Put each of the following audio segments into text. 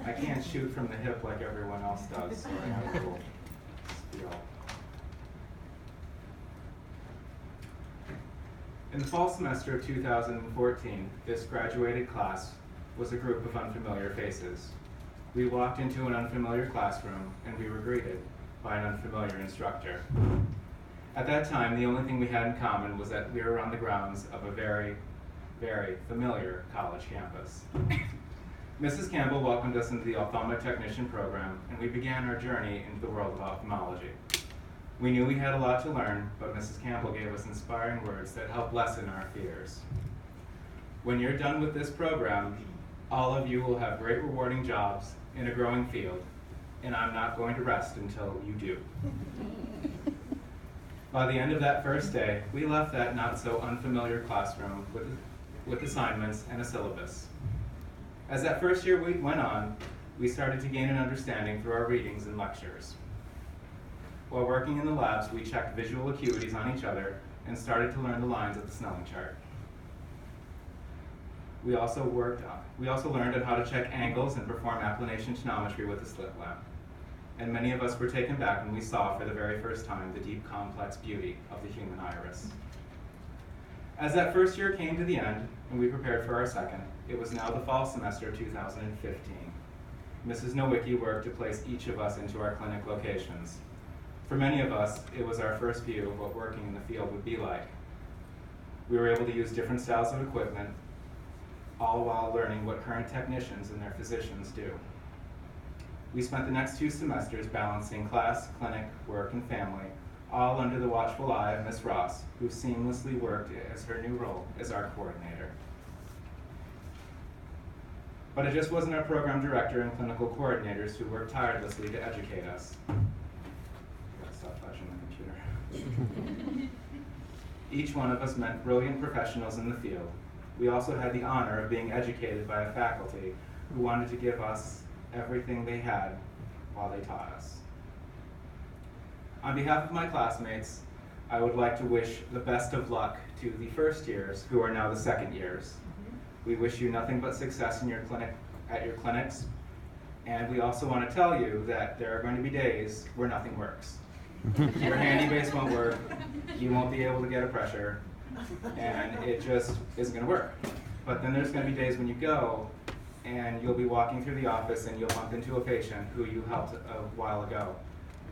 I can't shoot from the hip like everyone else does, so I have a little spiel. In the fall semester of 2014, this graduated class was a group of unfamiliar faces. We walked into an unfamiliar classroom and we were greeted by an unfamiliar instructor. At that time, the only thing we had in common was that we were on the grounds of a very, very familiar college campus. Mrs. Campbell welcomed us into the ophthalmic technician program, and we began our journey into the world of ophthalmology. We knew we had a lot to learn, but Mrs. Campbell gave us inspiring words that helped lessen our fears. When you're done with this program, all of you will have great rewarding jobs in a growing field, and I'm not going to rest until you do. By the end of that first day, we left that not so unfamiliar classroom with assignments and a syllabus. As that first year went on, we started to gain an understanding through our readings and lectures. While working in the labs, we checked visual acuities on each other and started to learn the lines of the Snelling chart. We also learned on how to check angles and perform applanation tonometry with a slit lamp. And many of us were taken back when we saw for the very first time the deep, complex beauty of the human iris. As that first year came to the end and we prepared for our second, it was now the fall semester of 2015. Mrs. Nowicki worked to place each of us into our clinic locations. For many of us, it was our first view of what working in the field would be like. We were able to use different styles of equipment, all while learning what current technicians and their physicians do. We spent the next 2 semesters balancing class, clinic, work, and family, all under the watchful eye of Miss Ross, who seamlessly worked as her new role as our coordinator. But it just wasn't our program director and clinical coordinators who worked tirelessly to educate us. I gotta stop touching the computer. Each one of us meant brilliant professionals in the field. We also had the honor of being educated by a faculty who wanted to give us everything they had while they taught us. On behalf of my classmates, I would like to wish the best of luck to the first years who are now the second years. We wish you nothing but success in your at your clinics, and we also want to tell you that there are going to be days where nothing works. Your handy base won't work, you won't be able to get a pressure, and it just isn't going to work. But then there's going to be days when you go and you'll be walking through the office and you'll bump into a patient who you helped a while ago,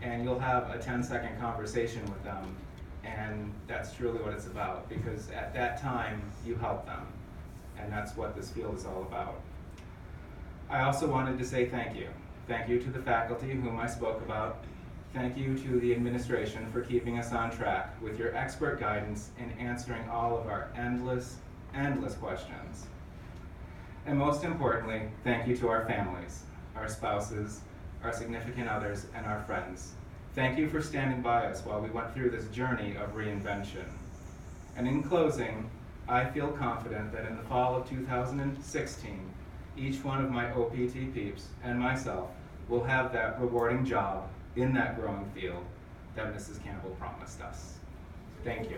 and you'll have a 10-second conversation with them, and that's truly what it's about, because at that time you helped them, and that's what this field is all about. I also wanted to say thank you. Thank you to the faculty whom I spoke about. Thank you to the administration for keeping us on track with your expert guidance in answering all of our endless questions. And most importantly, thank you to our families, our spouses, our significant others, and our friends. Thank you for standing by us while we went through this journey of reinvention. And in closing, I feel confident that in the fall of 2016, each one of my OPT peeps and myself will have that rewarding job in that growing field that Mrs. Campbell promised us. Thank you.